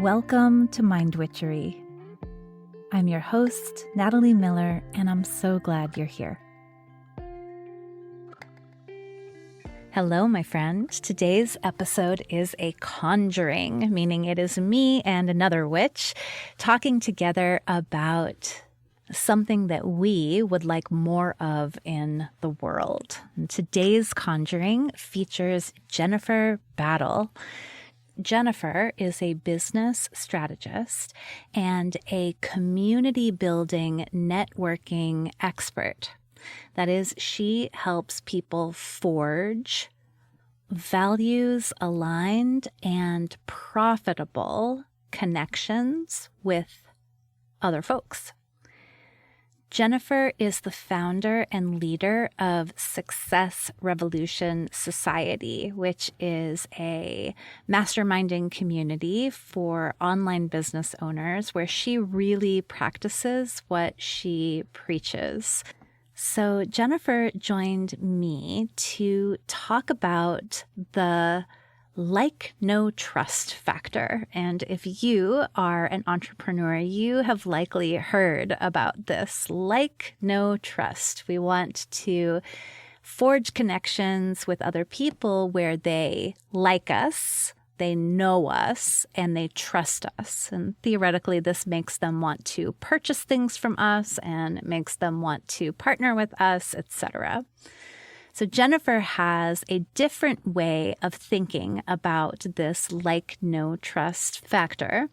Welcome to Mind Witchery. I'm your host, Natalie Miller, and I'm so glad you're here. Hello, my friend. Today's episode is a conjuring, meaning it is me and another witch talking together about something that we would like more of in the world. And today's conjuring features Jennifer Battle. Jennifer is a business strategist and a community building networking expert. That is, she helps people forge values aligned and profitable connections with other folks. Jennifer is the founder and leader of Success Revolution Society, which is a masterminding community for online business owners where she really practices what she preaches. So Jennifer joined me to talk about the like, no trust factor. And if you are an entrepreneur, you have likely heard about this like, no trust. We want to forge connections with other people where they like us, they know us, and they trust us. And theoretically, this makes them want to purchase things from us and makes them want to partner with us, etc. So Jennifer has a different way of thinking about this like, no trust factor.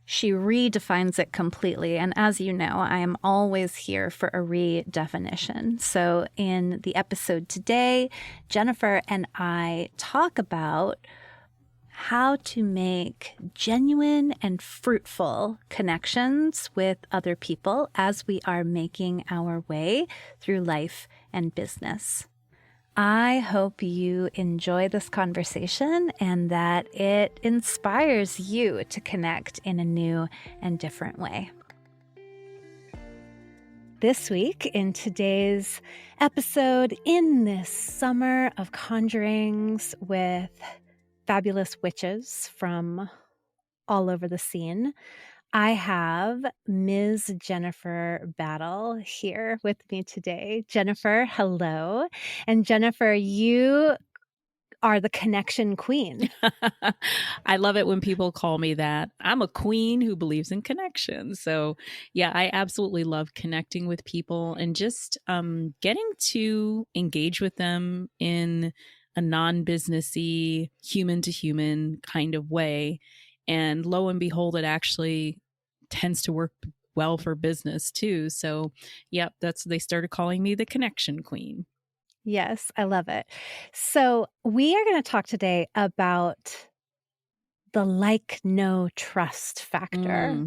She redefines it completely. And as you know, I am always here for a redefinition. So in the episode today, Jennifer and I talk about how to make genuine and fruitful connections with other people as we are making our way through life and business. I hope you enjoy this conversation and that it inspires you to connect in a new and different way. This week, in today's episode, in this summer of conjurings with fabulous witches from all over the scene, I have Ms. Jennifer Battle here with me today. Jennifer, hello. And Jennifer, you are the connection queen. I love it when people call me that. I'm a queen who believes in connection. So yeah, I absolutely love connecting with people and just getting to engage with them in a non-businessy, human-to-human kind of way. And lo and behold, it actually tends to work well for business too. So yeah, they started calling me the connection queen. Yes, I love it. So we are going to talk today about the like, no trust factor.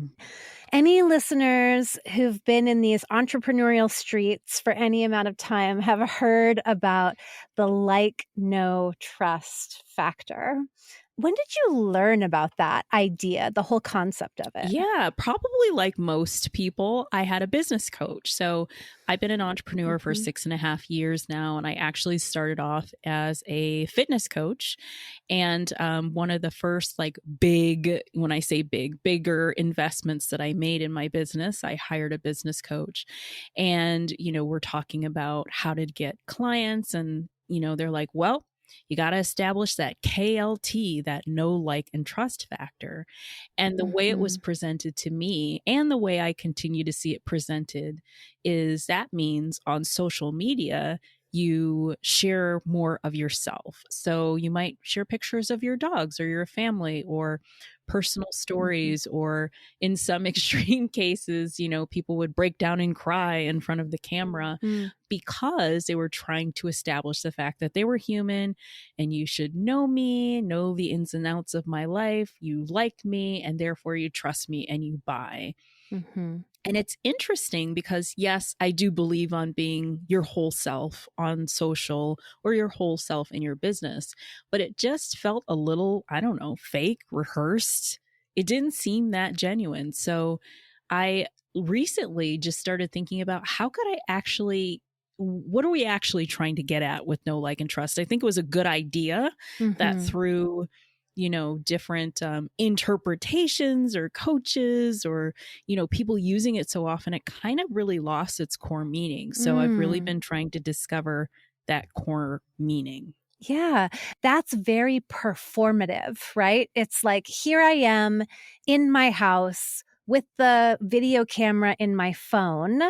Any listeners who've been in these entrepreneurial streets for any amount of time have heard about the like, no trust factor. When did you learn about that idea, the whole concept of it? Yeah, probably like most people, I had a business coach. So I've been an entrepreneur for 6.5 years now, and I actually started off as a fitness coach. And one of the first when I say bigger investments that I made in my business, I hired a business coach. And, we're talking about how to get clients. And, they're like, well, you got to establish that KLT, that know, like, and trust factor. And the way it was presented to me and the way I continue to see it presented is that means on social media, you share more of yourself. So you might share pictures of your dogs or your family or personal stories, or in some extreme cases, people would break down and cry in front of the camera because they were trying to establish the fact that they were human and you should know me, know the ins and outs of my life. You like me and therefore you trust me and you buy. And it's interesting because, yes, I do believe on being your whole self on social or your whole self in your business, but it just felt a little, I don't know, fake, rehearsed. It didn't seem that genuine. So I recently just started thinking about what are we actually trying to get at with know, like, and trust? I think it was a good idea that through different interpretations or coaches or, people using it so often, it kind of really lost its core meaning. So I've really been trying to discover that core meaning. Yeah, that's very performative, right? It's like, here I am in my house with the video camera in my phone,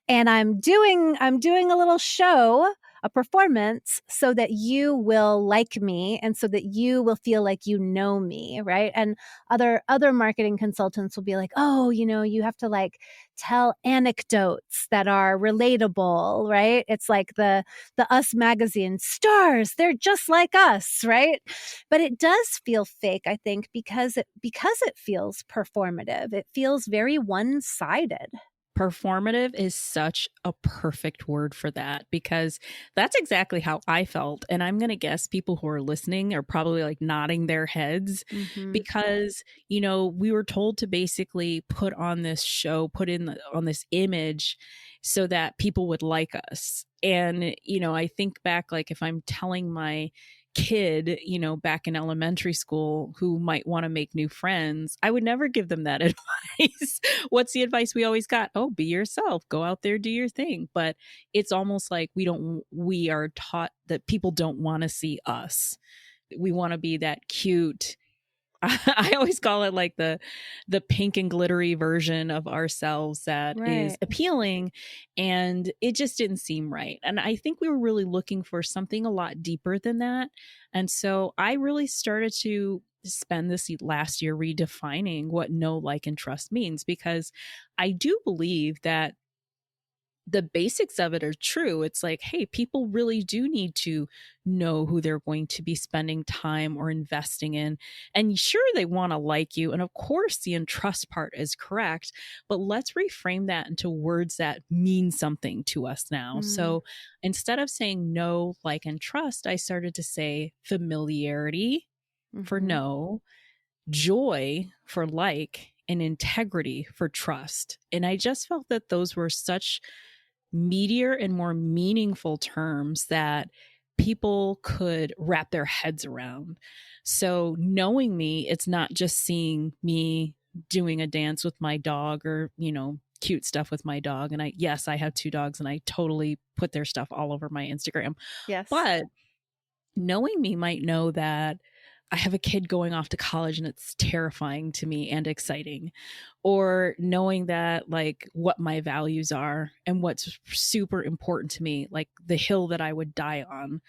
and I'm doing a little show, a performance, so that you will like me and so that you will feel like you know me, right? And other marketing consultants will be like, "Oh, you have to like tell anecdotes that are relatable," right? It's like the Us magazine stars, they're just like us, right? But it does feel fake, I think, because it feels performative. It feels very one-sided. Performative is such a perfect word for that, because that's exactly how I felt. And I'm going to guess people who are listening are probably like nodding their heads, because, we were told to basically put on this show, on this image so that people would like us. And, I think back, like if I'm telling my kid, back in elementary school, who might want to make new friends, I would never give them that advice. What's the advice we always got? Oh, be yourself, go out there, do your thing. But it's almost like we are taught that people don't want to see us. We want to be that cute, I always call it like the pink and glittery version of ourselves that is appealing, and it just didn't seem right. And I think we were really looking for something a lot deeper than that. And so I really started to spend this last year redefining what know, like, and trust means, because I do believe that the basics of it are true. It's like, hey, people really do need to know who they're going to be spending time or investing in. And sure, they want to like you. And of course, the entrust part is correct. But let's reframe that into words that mean something to us now. So instead of saying know, like, and trust, I started to say familiarity for know, joy for like, and integrity for trust. And I just felt that those were such meatier and more meaningful terms that people could wrap their heads around. So knowing me, it's not just seeing me doing a dance with my dog or, cute stuff with my dog. And I have 2 dogs and I totally put their stuff all over my Instagram. Yes. But knowing me might know that I have a kid going off to college and it's terrifying to me and exciting. Or knowing that, like, what my values are and what's super important to me, like the hill that I would die on.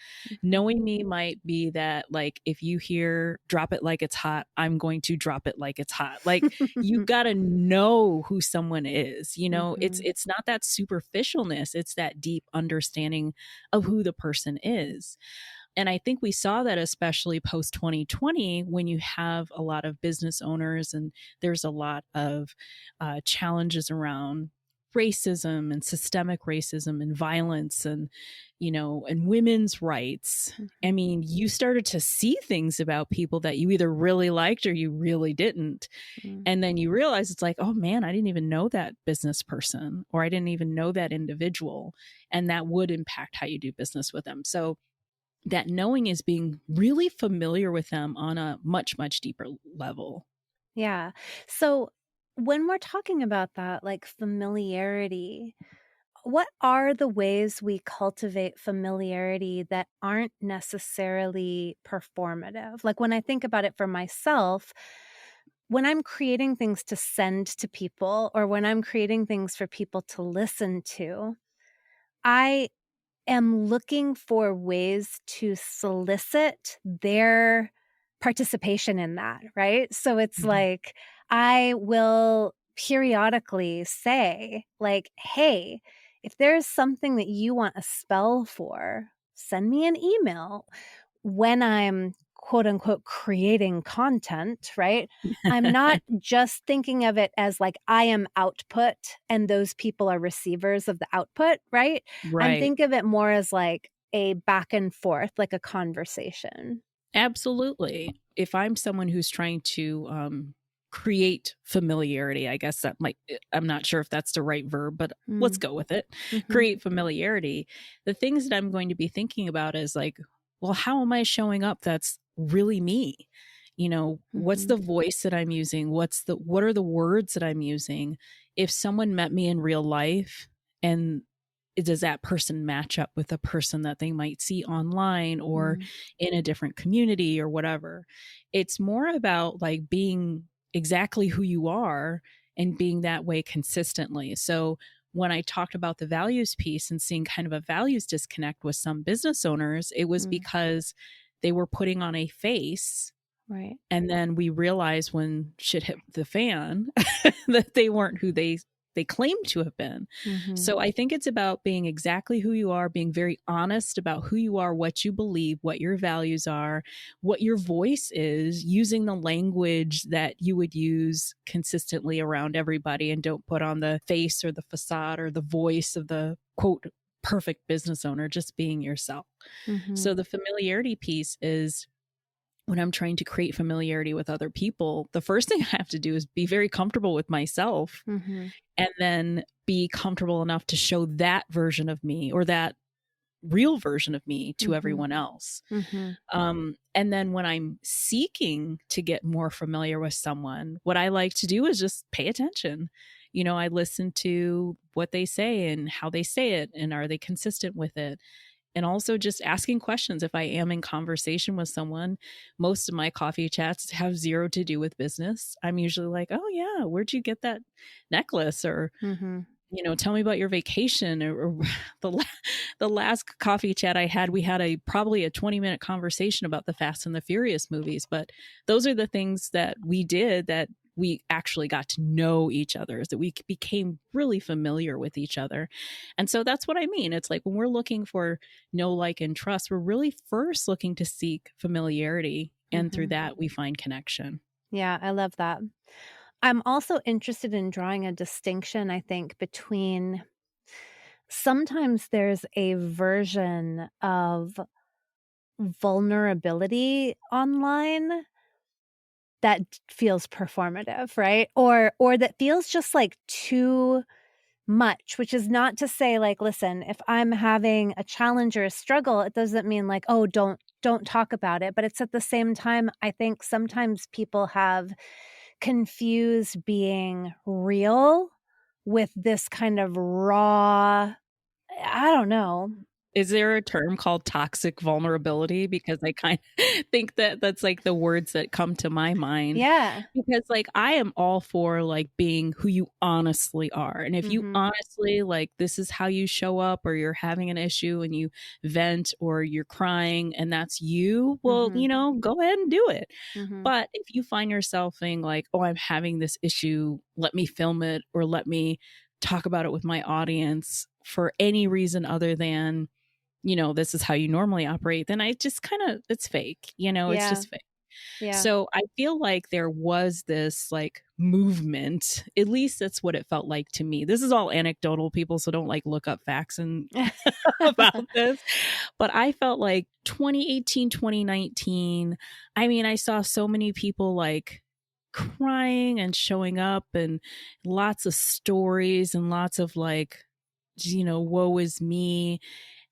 Knowing me might be that, like, if you hear drop it like it's hot, I'm going to drop it like it's hot. Like, you got to know who someone is, it's not that superficialness, it's that deep understanding of who the person is. And I think we saw that especially post 2020, when you have a lot of business owners and there's a lot of challenges around racism and systemic racism and violence and, and women's rights. I mean, you started to see things about people that you either really liked or you really didn't. And then you realize it's like, oh man, I didn't even know that business person, or I didn't even know that individual. And that would impact how you do business with them. So that knowing is being really familiar with them on a much, much deeper level. Yeah. So when we're talking about that, like familiarity, what are the ways we cultivate familiarity that aren't necessarily performative? Like when I think about it for myself, when I'm creating things to send to people or when I'm creating things for people to listen to, I am looking for ways to solicit their participation in that, right? So it's like, I will periodically say, like, hey, if there's something that you want a spell for, send me an email. When I'm quote unquote creating content, right? I'm not just thinking of it as like I am output and those people are receivers of the output, right? I'm think of it more as like a back and forth, like a conversation. Absolutely. If I'm someone who's trying to create familiarity, I guess I'm not sure if that's the right verb, but let's go with it. Create familiarity. The things that I'm going to be thinking about is like, well, how am I showing up that's really me? what's the voice that I'm using? What are the words that I'm using? If someone met me in real life, and does that person match up with a person that they might see online or in a different community or whatever? It's more about like being exactly who you are and being that way consistently. So when I talked about the values piece and seeing kind of a values disconnect with some business owners, it was because they were putting on a face. Right. And then we realized when shit hit the fan that they weren't who they claimed to have been. So I think it's about being exactly who you are, being very honest about who you are, what you believe, what your values are, what your voice is, using the language that you would use consistently around everybody, and don't put on the face or the facade or the voice of the quote perfect business owner, just being yourself. So the familiarity piece is, when I'm trying to create familiarity with other people, the first thing I have to do is be very comfortable with myself, and then be comfortable enough to show that version of me, or that real version of me, to everyone else. And then when I'm seeking to get more familiar with someone, what I like to do is just pay attention. I listen to what they say and how they say it, and are they consistent with it? And also just asking questions. If I am in conversation with someone, most of my coffee chats have zero to do with business. I'm usually like, oh yeah, where'd you get that necklace? Or, tell me about your vacation. Or the last coffee chat I had, we had probably a 20-minute conversation about the Fast and the Furious movies. But those are the things that we did, that we actually got to know each other, that we became really familiar with each other. And so that's what I mean. It's like when we're looking for know, like, and trust, we're really first looking to seek familiarity. And through that, we find connection. Yeah, I love that. I'm also interested in drawing a distinction, I think, between sometimes there's a version of vulnerability online that feels performative, right? Or that feels just like too much, which is not to say like, listen, if I'm having a challenge or a struggle, it doesn't mean like, oh, don't talk about it. But it's at the same time, I think sometimes people have confused being real with this kind of raw, I don't know. Is there a term called toxic vulnerability? Because I kind of think that that's like the words that come to my mind. Yeah. Because like I am all for like being who you honestly are. And if you honestly like, this is how you show up, or you're having an issue and you vent, or you're crying and that's you, well, go ahead and do it. But if you find yourself being like, oh, I'm having this issue, let me film it, or let me talk about it with my audience for any reason other than, this is how you normally operate, then I just kind of, it's fake, it's just fake. Yeah. So I feel like there was this like movement, at least that's what it felt like to me. This is all anecdotal, people, so don't like look up facts and about this. But I felt like 2018, 2019, I mean, I saw so many people like crying and showing up, and lots of stories and lots of like, woe is me.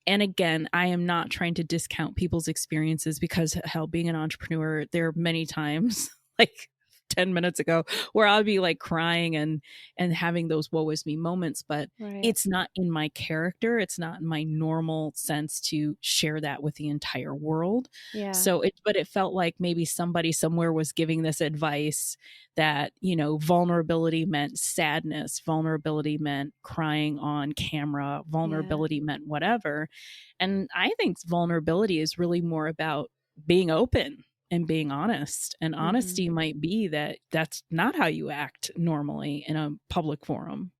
And again, I am not trying to discount people's experiences, because hell, being an entrepreneur, there are many times, like 10 minutes ago, where I'll be like crying and having those woe is me moments, but it's not in my character. It's not in my normal sense to share that with the entire world. Yeah. So but it felt like maybe somebody somewhere was giving this advice that, vulnerability meant sadness, vulnerability meant crying on camera, vulnerability meant whatever. And I think vulnerability is really more about being open and being honest. And honesty might be that that's not how you act normally in a public forum.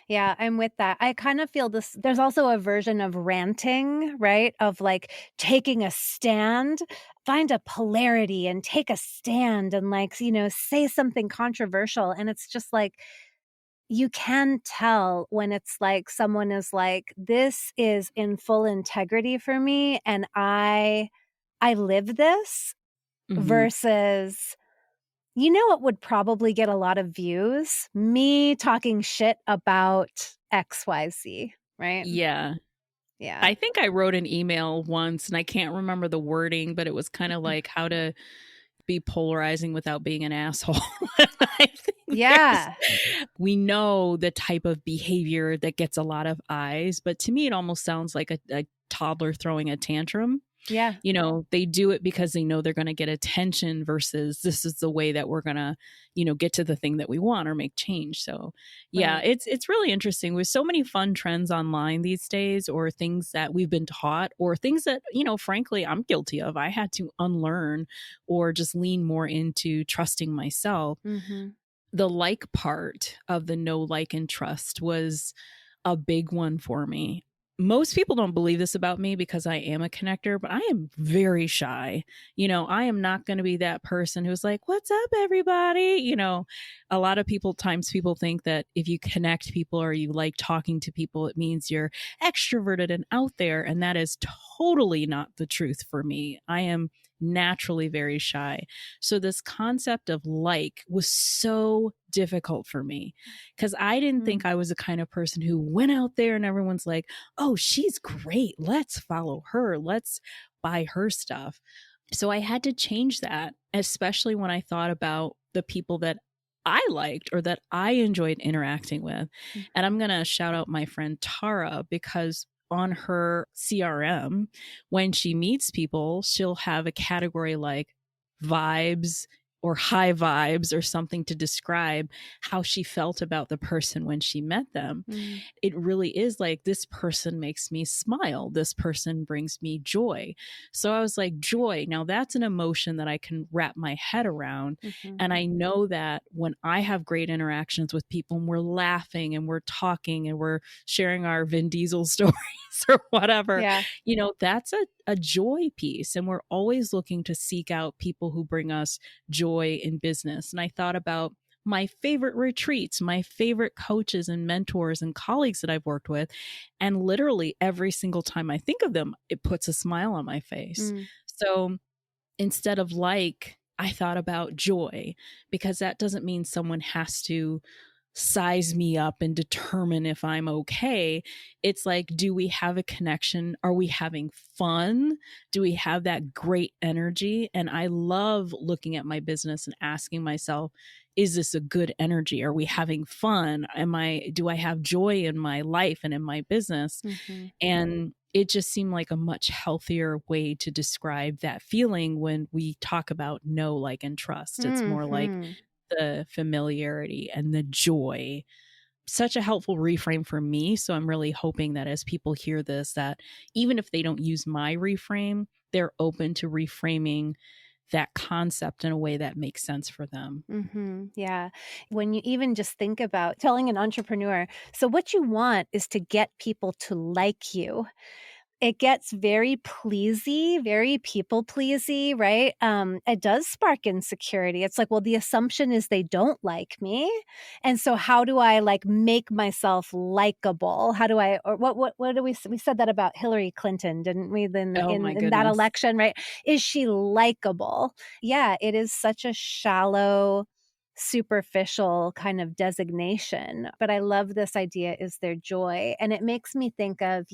Yeah, I'm with that. I kind of feel this. There's also a version of ranting, right? Of like taking a stand, find a polarity and take a stand and like, say something controversial. And it's just like, you can tell when it's like someone is like, this is in full integrity for me and I live this, versus, what would probably get a lot of views? Me talking shit about XYZ, right? Yeah. Yeah. I think I wrote an email once, and I can't remember the wording, but it was kind of like how to be polarizing without being an asshole. I think Yeah. we know the type of behavior that gets a lot of eyes, but to me, it almost sounds like a toddler throwing a tantrum. Yeah. You know, they do it because they know they're going to get attention versus this is the way that we're going to, you know, get to the thing that we want or make change. So yeah, Right. it's really interesting with so many fun trends online these days, or things that we've been taught, or things that, you know, frankly, I'm guilty of. I had to unlearn or just lean more into trusting myself. Mm-hmm. The like part of the know, like, and trust was a big one for me. Most people don't believe this about me because I am a connector, but I am very shy. You know, I am not going to be that person who's like, "What's up, everybody?" You know, a lot of times people think that if you connect people or you like talking to people, it means you're extroverted and out there. And that is totally not the truth for me. I am naturally very shy. So this concept of like was so difficult for me because I didn't think I was the kind of person who went out there and everyone's like, "Oh, she's great. Let's follow her. Let's buy her stuff." So I had to change that, especially when I thought about the people that I liked or that I enjoyed interacting with. And I'm going to shout out my friend Tara, because on her CRM, when she meets people, she'll have a category like vibes or high vibes or something to describe how she felt about the person when she met them. It really is like, this person makes me smile. This person brings me joy. So I was like, joy. Now that's an emotion that I can wrap my head around. And I know that when I have great interactions with people and we're laughing and we're talking and we're sharing our Vin Diesel stories or whatever, Yeah. you know, that's a joy piece. And we're always looking to seek out people who bring us joy in business. And I thought about my favorite retreats, my favorite coaches and mentors and colleagues that I've worked with. And literally every single time I think of them, it puts a smile on my face. So instead of like, I thought about joy, because that doesn't mean someone has to size me up and determine if I'm okay. It's like, do we have a connection? Are we having fun? Do we have that great energy? And I love looking at my business and asking myself, is this a good energy? Are we having fun? Do I have joy in my life and in my business? And it just seemed like a much healthier way to describe that feeling when we talk about know, like, and trust. It's more like the familiarity and the joy. Such a helpful reframe for me. So I'm really hoping that as people hear this, that even if they don't use my reframe, they're open to reframing that concept in a way that makes sense for them. Yeah. When you even just think about telling an entrepreneur, so what you want is to get people to like you. It gets very pleasy, very people pleasy, right? It does spark insecurity. It's like, well, the assumption is they don't like me. And so how do I like make myself likable? How do I, or what do we said that about Hillary Clinton, didn't we? Then Oh my in that goodness. election, right? Is she likable? Yeah, it is such a shallow, superficial kind of designation. But I love this idea, is there joy? And it makes me think of,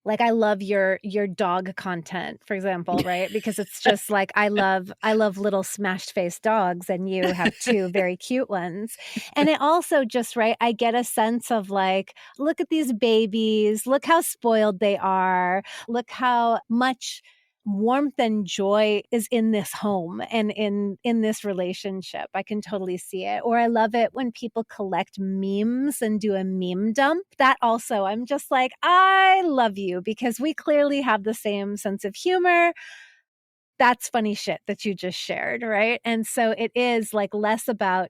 like I love your dog content, for example, right? Because it's just like I love little smashed face dogs, and you have two very cute ones. And it also just, right, I get a sense of like, look at these babies, look how spoiled they are, look how much warmth and joy is in this home and in this relationship. I can totally see it. Or I love it when people collect memes and do a meme dump. That also, I'm just like, I love you, because we clearly have the same sense of humor. That's funny shit that you just shared, right? And so it is like less about,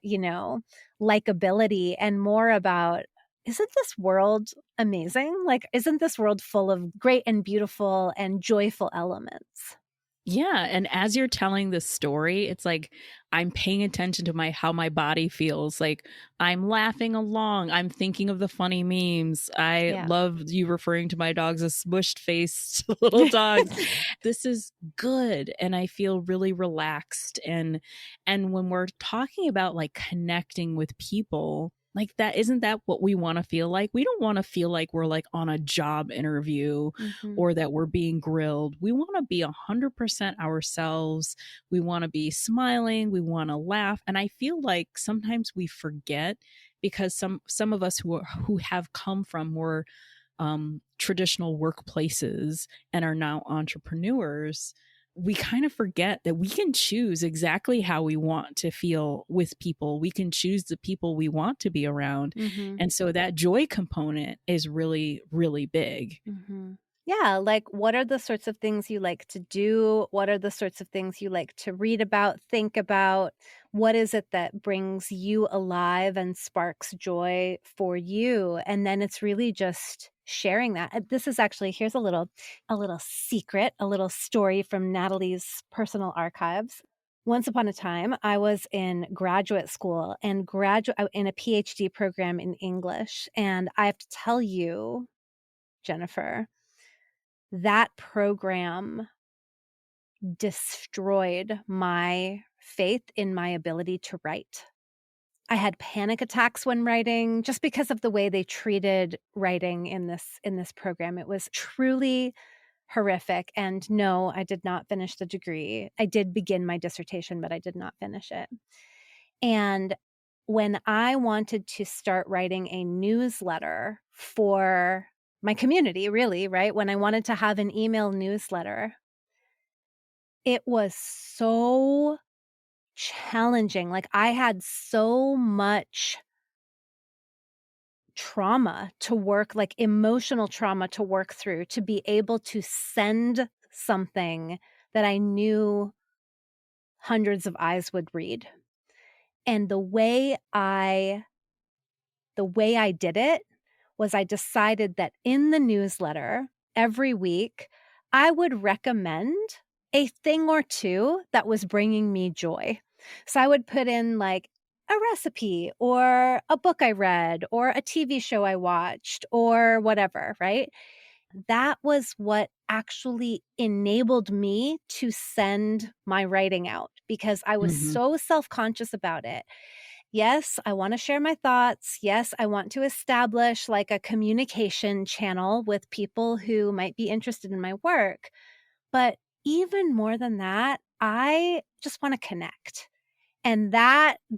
likability and more about, isn't this world amazing? Like, isn't this world full of great and beautiful and joyful elements? Yeah, and as you're telling this story, it's like I'm paying attention to how my body feels. Like I'm laughing along. I'm thinking of the funny memes. I Yeah. love you referring to my dogs as smushed faced little dogs. This is good, and I feel really relaxed. And when we're talking about like connecting with people, Like, that isn't that what we want to feel like? We don't want to feel like we're like on a job interview or that we're being grilled. We want to be 100% ourselves. We want to be smiling. We want to laugh. And I feel like sometimes we forget, because some of us who have come from more traditional workplaces and are now entrepreneurs, we kind of forget that we can choose exactly how we want to feel with people. We can choose the people we want to be around. And so that joy component is really, really big. Yeah, like what are the sorts of things you like to do? What are the sorts of things you like to read about, think about? What is it that brings you alive and sparks joy for you? And then it's really just sharing that. This is actually, here's a little secret, a little story from Natalie's personal archives. Once upon a time, I was in graduate school and in a PhD program in English. And I have to tell you, Jennifer, that program destroyed my faith in my ability to write. I had panic attacks when writing just because of the way they treated writing in this program. It was truly horrific. And no, I did not finish the degree. I did begin my dissertation, but I did not finish it. And when I wanted to start writing a newsletter for my community, really, right? When I wanted to have an email newsletter, it was so challenging. Like I had so much trauma to work, like emotional trauma to work through, to be able to send something that I knew hundreds of eyes would read. And the way I did it was I decided that in the newsletter every week, I would recommend a thing or two that was bringing me joy. So I would put in like a recipe or a book I read or a TV show I watched or whatever, right? That was what actually enabled me to send my writing out because I was so self-conscious about it. Yes, I want to share my thoughts. Yes, I want to establish like a communication channel with people who might be interested in my work. But even more than that, I just want to connect. And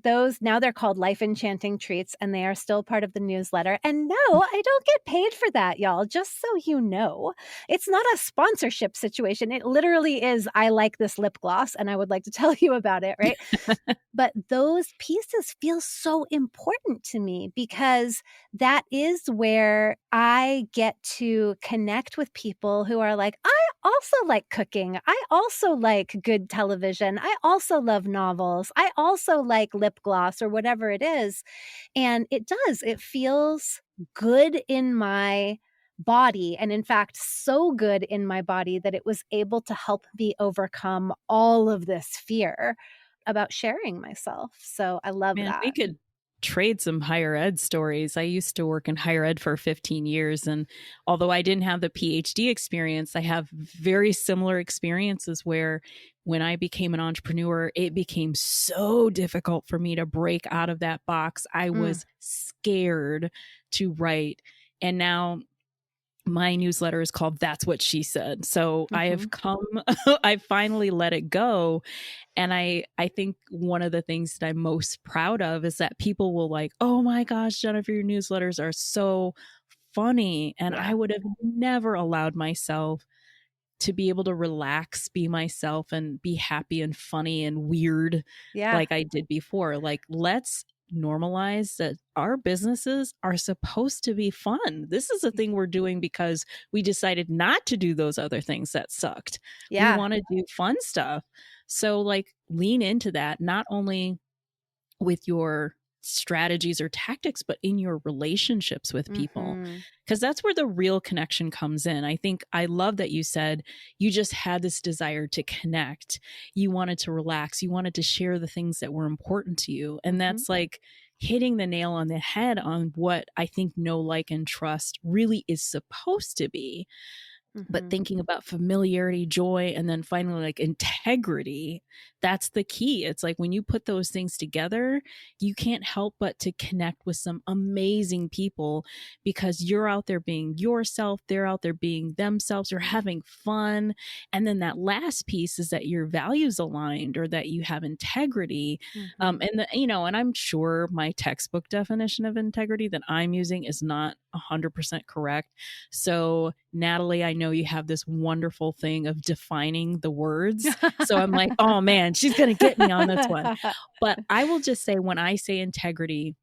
those now they're called Life Enchanting Treats, and they are still part of the newsletter. And no, I don't get paid for that, y'all, just so you know. It's not a sponsorship situation. It literally is, I like this lip gloss and I would like to tell you about it, right? But those pieces feel so important to me because that is where I get to connect with people who are like, I also like cooking. I also like good television. I also love novels. I also like lip gloss or whatever it is. And it feels good in my body. And in fact, so good in my body that it was able to help me overcome all of this fear about sharing myself. So I love Man, that. we could trade some higher ed stories. I used to work in higher ed for 15 years. And although I didn't have the PhD experience, I have very similar experiences where when I became an entrepreneur, it became so difficult for me to break out of that box. I was scared to write. And now my newsletter is called That's What She Said. So I have I finally let it go. And I think one of the things that I'm most proud of is that people will like, oh my gosh, Jennifer, your newsletters are so funny. And I would have never allowed myself to be able to relax, be myself, and be happy and funny and weird like I did before. Like, let's normalize that our businesses are supposed to be fun. This is a thing we're doing because we decided not to do those other things that sucked. We want to do fun stuff. So like lean into that, not only with your strategies or tactics, but in your relationships with people. Because that's where the real connection comes in. I think I love that you said you just had this desire to connect. You wanted to relax. You wanted to share the things that were important to you. And that's like hitting the nail on the head on what I think know, like, and trust really is supposed to be. But thinking about familiarity, joy, and then finally like integrity, that's the key. It's like when you put those things together, you can't help but to connect with some amazing people because you're out there being yourself, they're out there being themselves, you're having fun. And then that last piece is that your values aligned or that you have integrity. And I'm sure my textbook definition of integrity that I'm using is not 100% correct. So Natalie, I know you have this wonderful thing of defining the words. So I'm like, oh man, she's going to get me on this one. But I will just say, when I say integrity,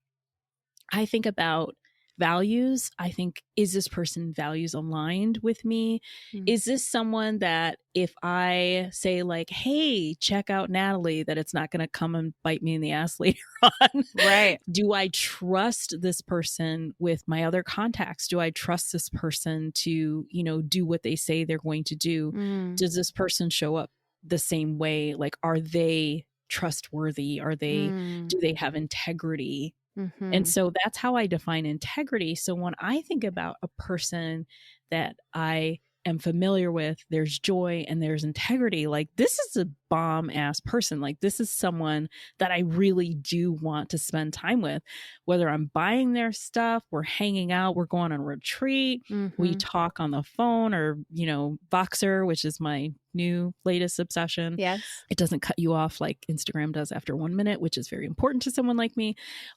I think about values. I think, is this person values aligned with me? Is this someone that if I say like, hey, check out Natalie, that it's not going to come and bite me in the ass later on? Right. Do I trust this person with my other contacts? Do I trust this person to, do what they say they're going to do? Does this person show up the same way? Like, are they trustworthy? Do they have integrity? And so that's how I define integrity. So when I think about a person that I am familiar with, there's joy and there's integrity. Like, this is a bomb ass person. Like, this is someone that I really do want to spend time with, whether I'm buying their stuff, we're hanging out, we're going on a retreat, we talk on the phone, or, Voxer, which is my new latest obsession. Yes. It doesn't cut you off like Instagram does after 1 minute, which is very important to someone like me.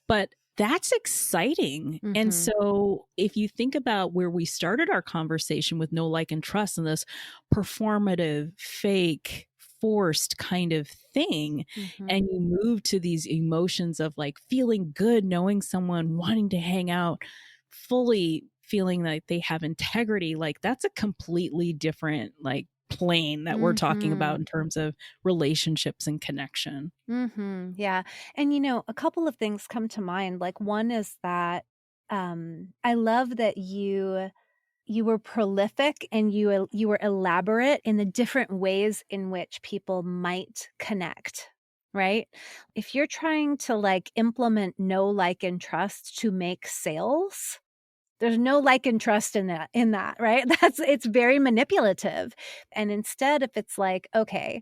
But that's exciting. And so if you think about where we started our conversation with know, like, and trust, and this performative, fake, forced kind of thing, and you move to these emotions of like feeling good, knowing someone, wanting to hang out, fully feeling like they have integrity, like that's a completely different like plane that we're talking about in terms of relationships and connection. Yeah. And a couple of things come to mind. Like, one is that I love that you were prolific and you were elaborate in the different ways in which people might connect, right? If you're trying to like implement know, like, and trust to make sales, there's no like and trust in that, right? It's very manipulative. And instead, if it's like, okay,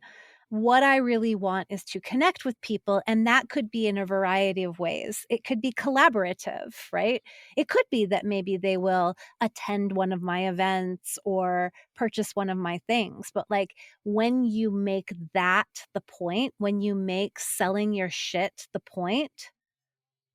what I really want is to connect with people, and that could be in a variety of ways. It could be collaborative, right? It could be that maybe they will attend one of my events or purchase one of my things. But like, when you make that the point, when you make selling your shit the point,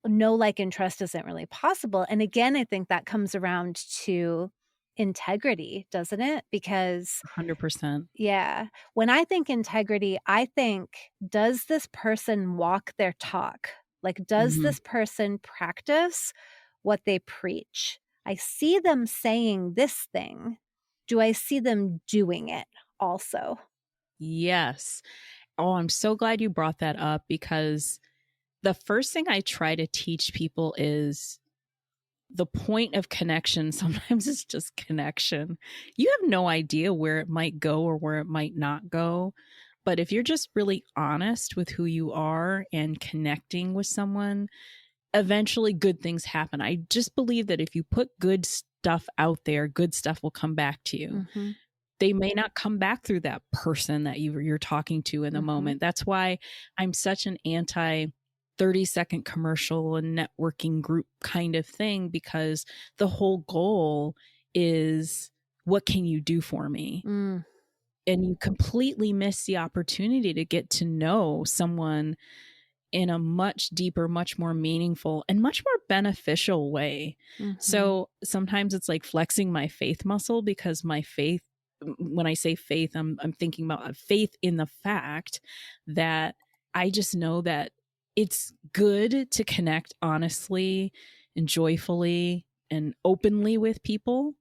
know, like, and trust isn't really possible. And again, I think that comes around to integrity, doesn't it? Because 100%. yeah, when I think integrity, I think, does this person walk their talk? Like, does this person practice what they preach? I see them saying this thing. Do I see them doing it also? Yes. Oh, I'm so glad you brought that up, because the first thing I try to teach people is the point of connection. Sometimes it's just connection. You have no idea where it might go or where it might not go. But if you're just really honest with who you are and connecting with someone, eventually good things happen. I just believe that if you put good stuff out there, good stuff will come back to you. They may not come back through that person that you're talking to in the moment. That's why I'm such an anti 30-second commercial and networking group kind of thing, because the whole goal is, what can you do for me? And you completely miss the opportunity to get to know someone in a much deeper, much more meaningful, and much more beneficial way. So sometimes it's like flexing my faith muscle, because my faith, when I say faith, I'm thinking about faith in the fact that I just know that it's good to connect honestly and joyfully and openly with people.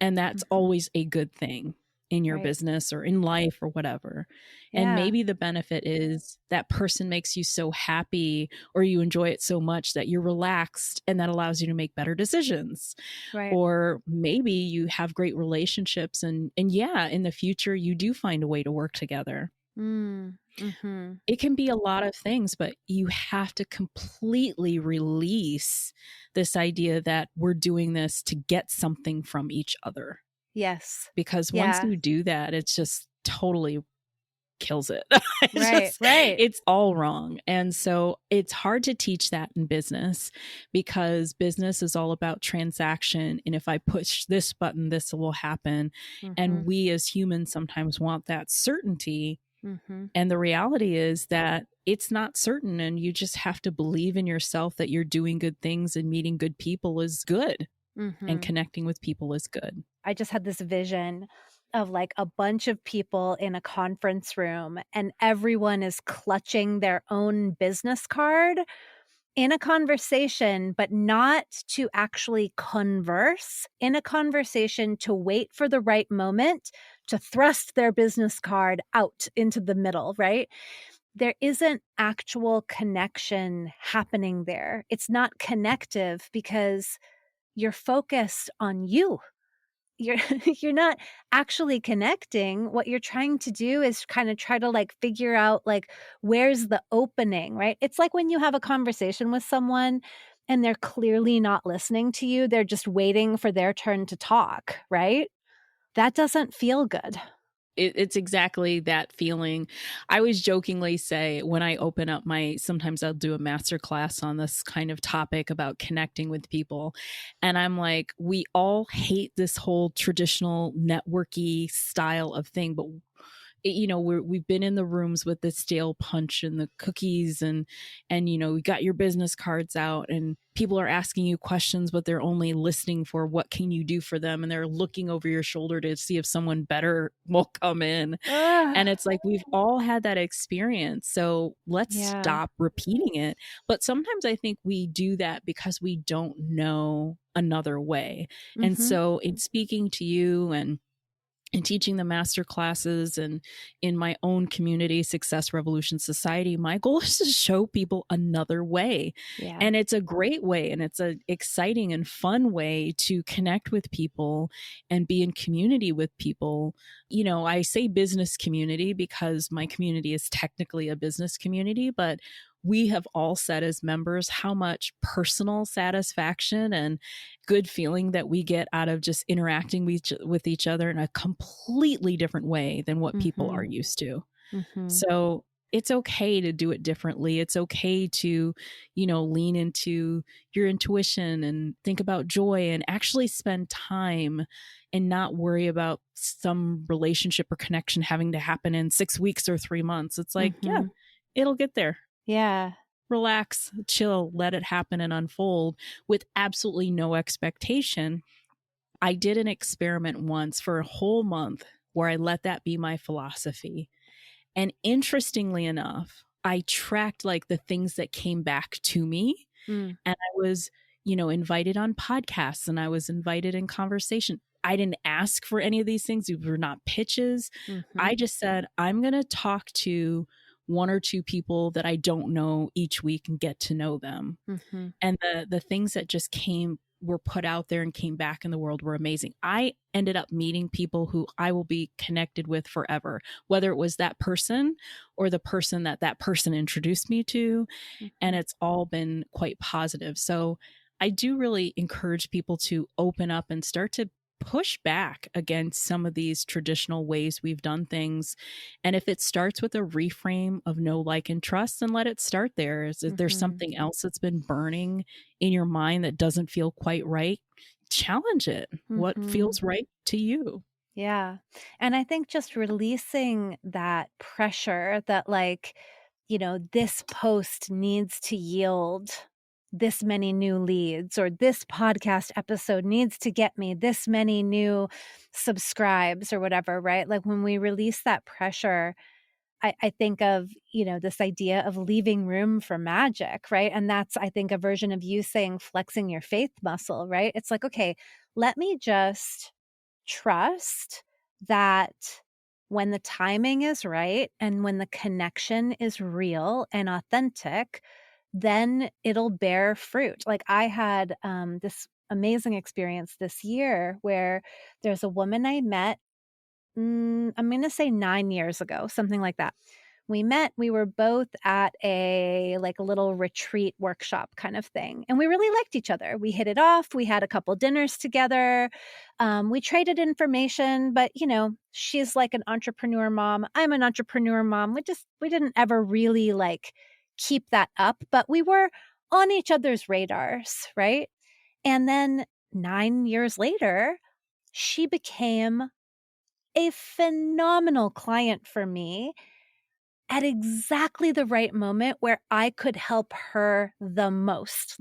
And that's always a good thing in your business or in life or whatever. Yeah. And maybe the benefit is that person makes you so happy, or you enjoy it so much that you're relaxed, and that allows you to make better decisions. Right. Or maybe you have great relationships, and yeah, in the future you do find a way to work together. It can be a lot of things, but you have to completely release this idea that we're doing this to get something from each other. Yes. because once Yeah. you do that, it's just totally kills it. Right. Right. It's all wrong. And so it's hard to teach that in business because business is all about transaction. And if I push this button, this will happen. Mm-hmm. And we as humans sometimes want that certainty. Mm-hmm. And the reality is that it's not certain. And you just have to believe in yourself that you're doing good things and meeting good people is good and Mm-hmm. connecting with people is good. I just had this vision of like a bunch of people in a conference room and everyone is clutching their own business card in a conversation, but not to actually converse, in a conversation to wait for the right moment to thrust their business card out into the middle, right? There isn't actual connection happening there. It's not connective because you're focused on you. You're you're not actually connecting. What you're trying to do is kind of try to like figure out like where's the opening, right? It's like when you have a conversation with someone and they're clearly not listening to you, they're just waiting for their turn to talk, right? That doesn't feel good. It's exactly that feeling. I always jokingly say when I open up sometimes I'll do a master class on this kind of topic about connecting with people. And I'm like, we all hate this whole traditional networky style of thing, but we've been in the rooms with the stale punch and the cookies and we got your business cards out and people are asking you questions, but they're only listening for what can you do for them. And they're looking over your shoulder to see if someone better will come in. Ugh. And it's like, we've all had that experience. So let's Yeah. stop repeating it. But sometimes I think we do that because we don't know another way. And Mhm. so in speaking to you and teaching the master classes and in my own community, Success Revolution Society, my goal is to show people another way. Yeah. And it's a great way and it's an exciting and fun way to connect with people and be in community with people. I say business community because my community is technically a business community, but we have all said as members how much personal satisfaction and good feeling that we get out of just interacting with each other in a completely different way than what people are Mhm. used to. Mhm. So it's okay to do it differently. It's okay to, lean into your intuition and think about joy and actually spend time and not worry about some relationship or connection having to happen in 6 weeks or 3 months. It's like, yeah, Mhm. it'll get there. Yeah. Relax, chill, let it happen and unfold with absolutely no expectation. I did an experiment once for a whole month where I let that be my philosophy. And interestingly enough, I tracked like the things that came back to me. Mm. And I was, invited on podcasts and I was invited in conversation. I didn't ask for any of these things. These were not pitches. Mhm. I just said, I'm going to talk to one or two people that I don't know each week and get to know them. Mhm. And the things that just were put out there and came back in the world were amazing. I ended up meeting people who I will be connected with forever, whether it was that person or the person that person introduced me to. And Mhm. it's all been quite positive. So I do really encourage people to open up and start to push back against some of these traditional ways we've done things. And if it starts with a reframe of know, like, and trust, then let it start there. Is if there's Mhm. something else that's been burning in your mind that doesn't feel quite right, challenge it. What Mhm. feels right to you? Yeah. And I think just releasing that pressure that, like, this post needs to yield this many new leads, or this podcast episode needs to get me this many new subscribes or whatever, right? Like when we release that pressure, I think of, this idea of leaving room for magic, right? And that's, I think, a version of you saying flexing your faith muscle, right? It's like, okay, let me just trust that when the timing is right and when the connection is real and authentic, then it'll bear fruit. Like I had this amazing experience this year where there's a woman I met, I'm going to say 9 years ago, something like that. we met, we were both at a little retreat workshop kind of thing. And we really liked each other. We hit it off. We had a couple dinners together. We traded information, but she's like an entrepreneur mom. I'm an entrepreneur mom. We didn't ever really keep that up, but we were on each other's radars, right? And then 9 years later, she became a phenomenal client for me at exactly the right moment where I could help her the most.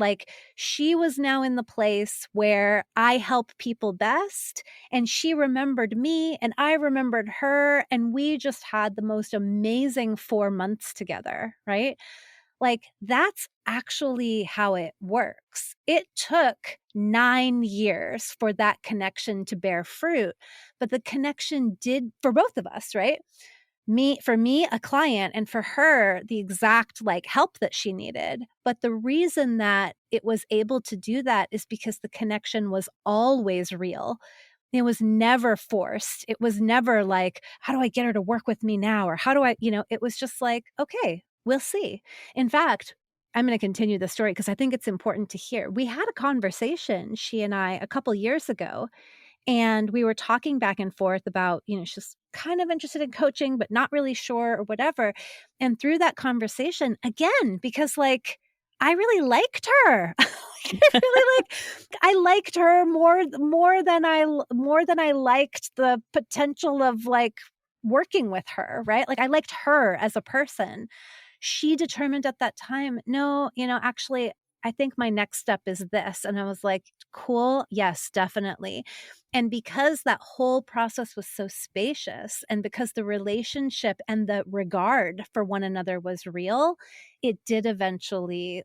She was now in the place where I help people best, and she remembered me and I remembered her, and we just had the most amazing 4 months together, right? That's actually how it works. It took 9 years for that connection to bear fruit, but the connection did for both of us, right? For me, a client, and for her, the exact help that she needed. But the reason that it was able to do that is because the connection was always real. It was never forced. It was never how do I get her to work with me now? Or how do I, it was just okay, we'll see. In fact, I'm going to continue the story because I think it's important to hear. We had a conversation, she and I, a couple years ago, and we were talking back and forth about, she's kind of interested in coaching, but not really sure or whatever. And through that conversation, again, because I really liked her. I liked her more than I liked the potential of working with her, right? I liked her as a person. She determined at that time, no, actually, I think my next step is this. And I was like, cool. Yes, definitely. And because that whole process was so spacious, and because the relationship and the regard for one another was real, it did eventually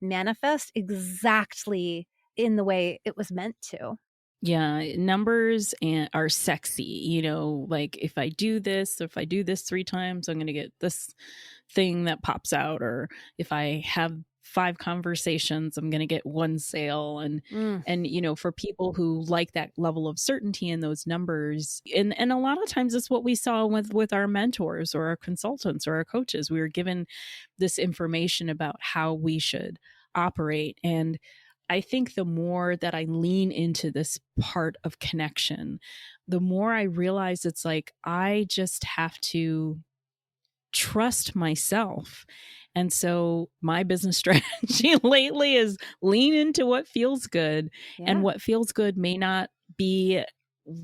manifest exactly in the way it was meant to. Yeah, numbers are sexy. If I do this, or if I do this 3 times, I'm going to get this thing that pops out. Or if I have 5 conversations, I'm going to get 1 sale. And for people who like that level of certainty in those numbers, and a lot of times it's what we saw with our mentors or our consultants or our coaches. We were given this information about how we should operate. And I think the more that I lean into this part of connection, the more I realize it's I just have to trust myself. And so my business strategy lately is lean into what feels good. Yeah. And what feels good may not be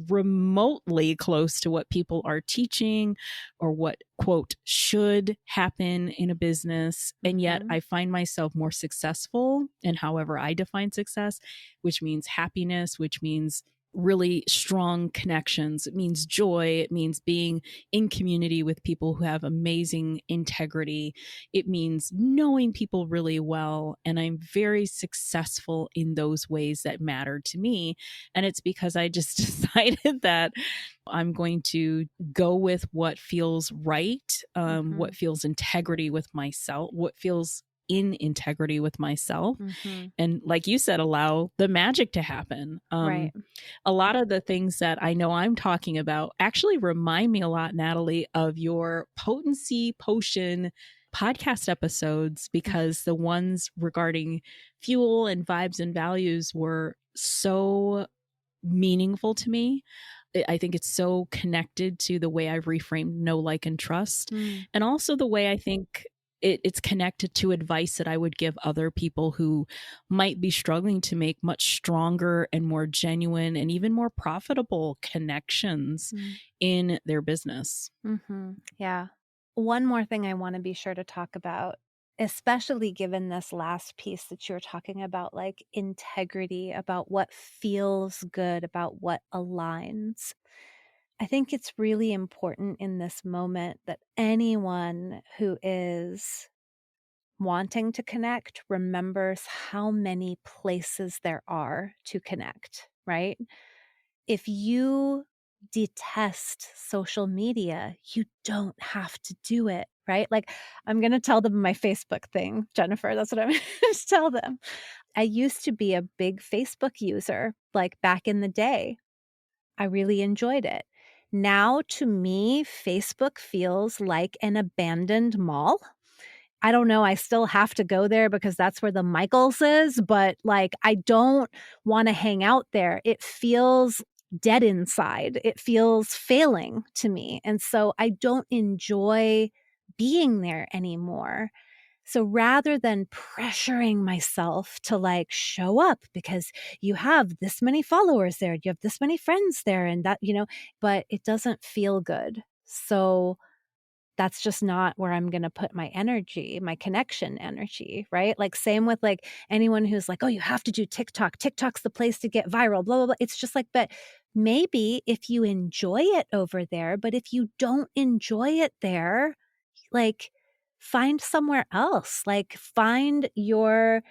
remotely close to what people are teaching or what quote should happen in a business. And yet I find myself more successful in however I define success, which means happiness, which means really strong connections. It means joy. It means being in community with people who have amazing integrity. It means knowing people really well. And I'm very successful in those ways that matter to me. And it's because I just decided that I'm going to go with what feels right, what feels integrity with myself, what feels in integrity with myself. And like you said, allow the magic to happen. Right. A lot of the things that I know I'm talking about actually remind me a lot, Natalie, of your Potency Potion podcast episodes, because the ones regarding fuel and vibes and values were so meaningful to me. I think it's so connected to the way I've reframed know, like, and trust. And also the way I think it's connected to advice that I would give other people who might be struggling to make much stronger and more genuine and even more profitable connections in their business. Yeah. One more thing I want to be sure to talk about, especially given this last piece that you're talking about, integrity, about what feels good, about what aligns. I think it's really important in this moment that anyone who is wanting to connect remembers how many places there are to connect, right? If you detest social media, you don't have to do it, right? I'm going to tell them my Facebook thing, Jennifer. That's what I'm going to tell them. I used to be a big Facebook user, back in the day. I really enjoyed it. Now, to me, Facebook feels like an abandoned mall. I don't know, I still have to go there because that's where the Michaels is, but, like, I don't wanna hang out there. It feels dead inside. It feels failing to me, and so I don't enjoy being there anymore. So rather than pressuring myself to, like, show up because you have this many followers there, you have this many friends there, and that, but it doesn't feel good. So that's just not where I'm gonna put my energy, my connection energy, right? Like, same with, like, anyone who's like, "Oh, you have to do TikTok. TikTok's the place to get viral, blah, blah, blah." It's just like, but maybe if you enjoy it over there, but if you don't enjoy it there, like, find somewhere else. Like, find your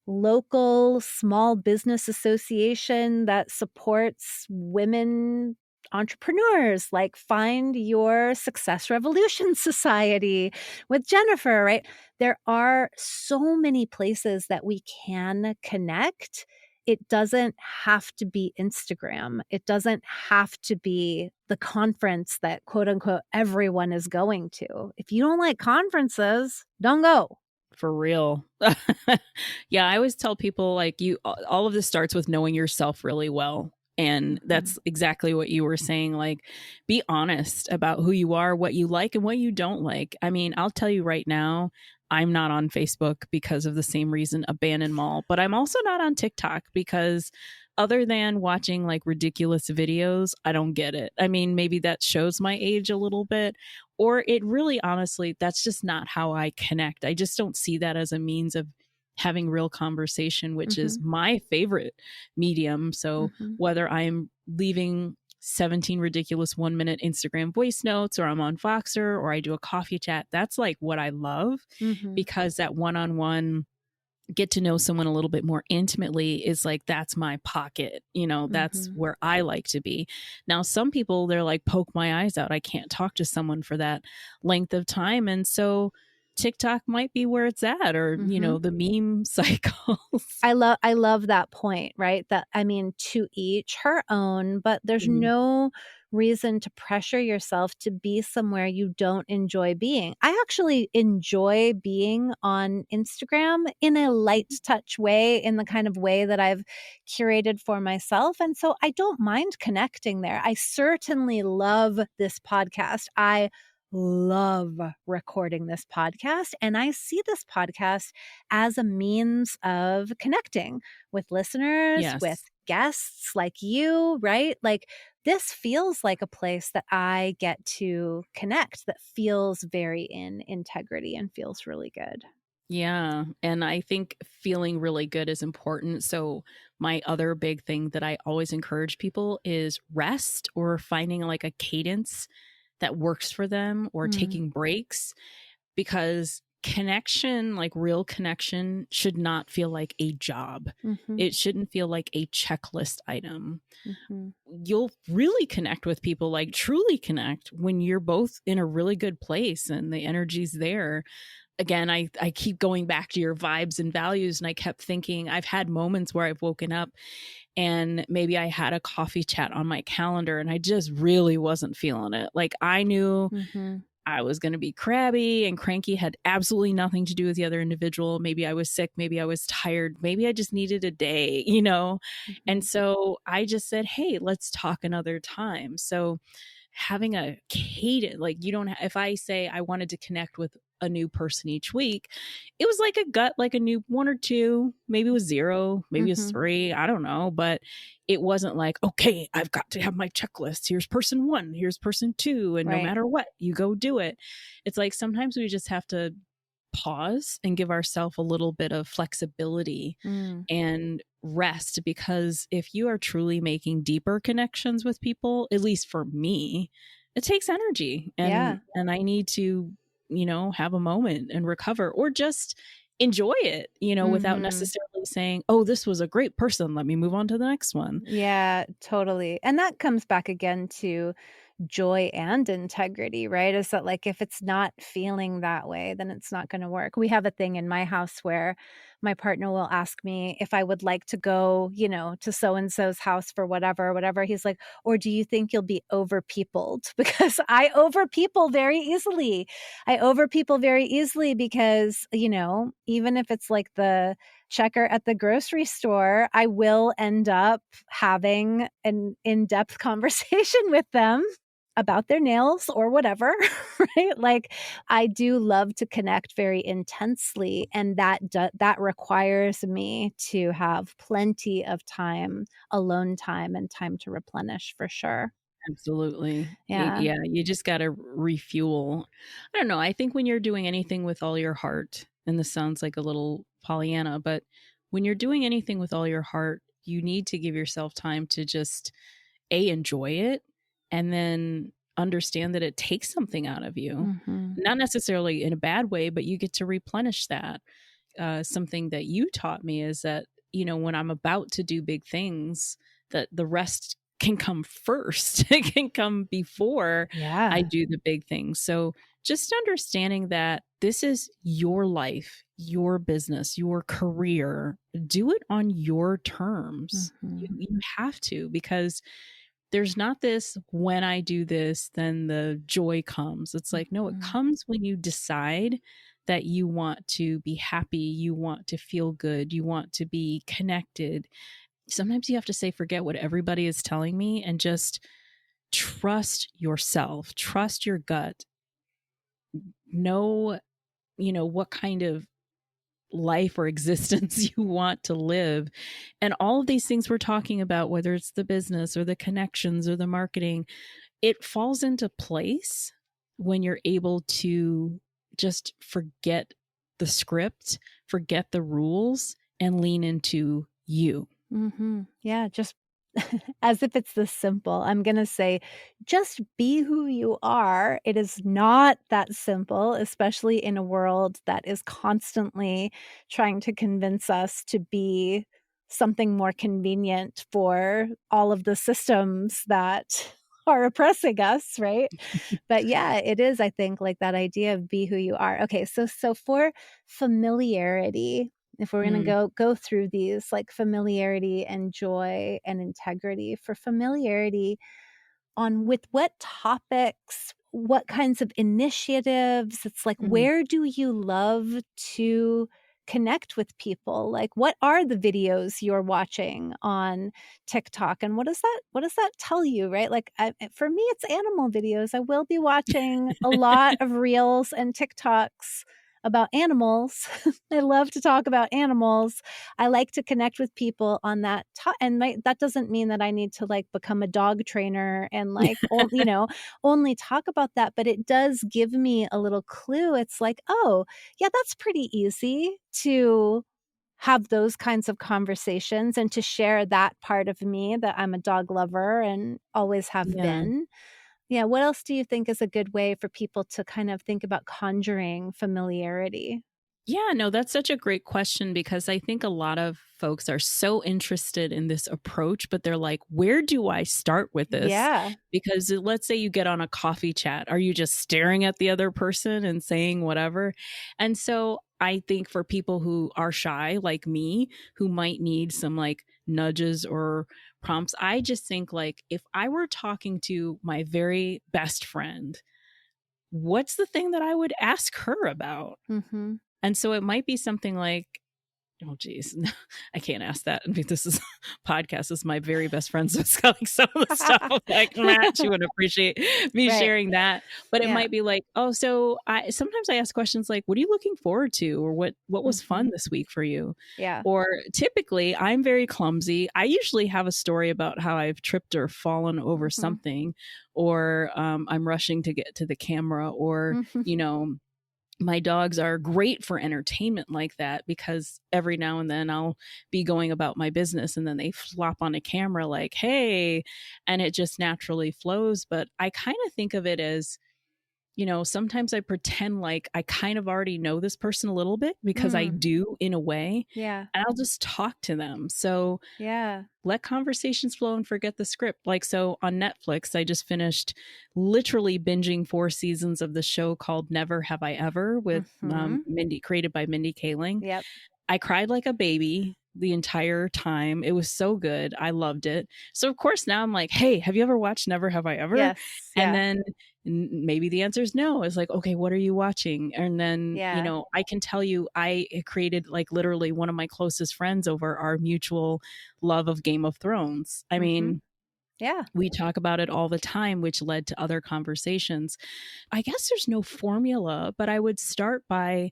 local small business association that supports women entrepreneurs. Like, find your Success Revolution Society with Jennifer, right? There are so many places that we can connect. It doesn't have to be Instagram. It doesn't have to be the conference that quote unquote everyone is going to. If you don't like conferences, don't go. For real. Yeah, I always tell people like all of this starts with knowing yourself really well. And that's exactly what you were saying. Like, be honest about who you are, what you like, and what you don't like. I mean, I'll tell you right now, I'm not on Facebook because of the same reason, abandoned mall, but I'm also not on TikTok because other than watching like ridiculous videos, I don't get it. I mean, maybe that shows my age a little bit, or it really honestly, that's just not how I connect. I just don't see that as a means of having real conversation, which is my favorite medium. So whether I'm leaving 17 ridiculous 1 minute Instagram voice notes, or I'm on Voxer, or I do a coffee chat, that's like what I love, because that one-on-one get to know someone a little bit more intimately is like, that's my pocket, that's where I like to be. Now, some people, they're like, poke my eyes out, I can't talk to someone for that length of time. And so TikTok might be where it's at, or the meme cycles. I love that point, right? That, I mean, to each her own, but there's no reason to pressure yourself to be somewhere you don't enjoy being. I actually enjoy being on Instagram in a light touch way, in the kind of way that I've curated for myself. And so I don't mind connecting there. I certainly love this podcast. I love recording this podcast, and I see this podcast as a means of connecting with listeners, with guests like you, right? Like, this feels like a place that I get to connect, that feels very in integrity and feels really good. Yeah. And I think feeling really good is important. So, my other big thing that I always encourage people is rest, or finding like a cadence that works for them, or taking breaks, because connection, like real connection, should not feel like a job. It shouldn't feel like a checklist item. You'll really connect with people, like truly connect, when you're both in a really good place and the energy's there. Again, I keep going back to your vibes and values, and I kept thinking, I've had moments where I've woken up and maybe I had a coffee chat on my calendar and I just really wasn't feeling it. Like, I knew I was going to be crabby and cranky, had absolutely nothing to do with the other individual. Maybe I was sick. Maybe I was tired. Maybe I just needed a day, And so I just said, hey, let's talk another time. So having a cadence, like, you don't if I say I wanted to connect with a new person each week, it was like a gut, like a new one or two, maybe it was zero, maybe it was three, I don't know, but it wasn't like, okay, I've got to have my checklist, here's person one, here's person two, and no matter what, you go do it. It's like, sometimes we just have to pause and give ourselves a little bit of flexibility and rest, because if you are truly making deeper connections with people, at least for me, it takes energy, and I need to have a moment and recover, or just enjoy it, without necessarily saying, oh, this was a great person, let me move on to the next one. Yeah, totally. And that comes back again to joy and integrity, right? Is that like if it's not feeling that way, then it's not going to work. We have a thing in my house where my partner will ask me if I would like to go, to so and so's house for whatever. He's like, or do you think you'll be over peopled? Because I over people very easily. I over people very easily because, even if it's like the checker at the grocery store, I will end up having an in-depth conversation with them about their nails or whatever, right? Like I do love to connect very intensely, and that requires me to have plenty of time, alone time, and time to replenish for sure. Absolutely. Yeah. Yeah, you just got to refuel. I don't know. I think when you're doing anything with all your heart, and this sounds like a little Pollyanna, but when you're doing anything with all your heart, you need to give yourself time to just enjoy it, and then understand that it takes something out of you. Mhm. Not necessarily in a bad way, but you get to replenish that. Something that you taught me is that, when I'm about to do big things, that the rest can come first. It can come before I Yeah. do the big things. So just understanding that this is your life, your business, your career. Do it on your terms. Mhm. You have to, because there's not this when I do this, then the joy comes. It's like, no, it Mhm. comes when you decide that you want to be happy, you want to feel good, you want to be connected. Sometimes you have to say, forget what everybody is telling me and just trust yourself, trust your gut, know, what kind of life or existence you want to live. And all of these things we're talking about, whether it's the business or the connections or the marketing, it falls into place when you're able to just forget the script, forget the rules, and lean into you. Mhm. Yeah, just as if it's this simple. I'm gonna say, just be who you are. It is not that simple, especially in a world that is constantly trying to convince us to be something more convenient for all of the systems that are oppressing us, right? But yeah, it is, I think, like that idea of be who you are. Okay, so for familiarity, if we're gonna Mm, go through these, like familiarity and joy and integrity. For familiarity, on with what topics, what kinds of initiatives, it's like, mm. where do you love to connect with people? Like, what are the videos you're watching on TikTok, and what does that tell you, right? Like, for me, it's animal videos. I will be watching a lot of reels and TikToks about animals. I love to talk about animals. I like to connect with people on that and that doesn't mean that I need to like become a dog trainer and like only talk about that, but it does give me a little clue. It's like, "Oh, yeah, that's pretty easy to have those kinds of conversations and to share that part of me that I'm a dog lover and always have Yeah. been." Yeah, what else do you think is a good way for people to kind of think about conjuring familiarity? Yeah, no, that's such a great question, because I think a lot of folks are so interested in this approach, but they're like, where do I start with this? Yeah. Because let's say you get on a coffee chat. Are you just staring at the other person and saying whatever? And so I think for people who are shy, like me, who might need some like nudges or prompts, I just think like if I were talking to my very best friend, what's the thing that I would ask her about? Mhm. And so it might be something like, oh, geez, I can't ask that. I mean, this is podcast. This is my very best friend. So it's got like some of the stuff I'm like, Matt, she wouldn't appreciate me Right. sharing that. But it Yeah. might be like, oh, so I sometimes I ask questions like, what are you looking forward to? Or what was fun Mhm. this week for you? Yeah. Or typically I'm very clumsy. I usually have a story about how I've tripped or fallen over Mhm. something, or I'm rushing to get to the camera, or, my dogs are great for entertainment like that, because every now and then I'll be going about my business and then they flop on a camera like, hey, and it just naturally flows. But I kind of think of it as sometimes I pretend like I kind of already know this person a little bit because I Mm. do in a way, Yeah. and I'll just talk to them. So Yeah. let conversations flow and forget the script. Like, so on Netflix, I just finished literally binging 4 seasons of the show called Never Have I Ever with Mm-hmm. Mindy, created by Mindy Kaling. Yep. I cried like a baby the entire time. It was so good. I loved it. So of course now I'm like, hey, have you ever watched Never Have I Ever? Yes. And Yeah. then maybe the answer is no. It's like, okay, what are you watching? And then, Yeah. I can tell you, I created like literally one of my closest friends over our mutual love of Game of Thrones. I Mm-hmm. mean, Yeah. we talk about it all the time, which led to other conversations. I guess there's no formula, but I would start by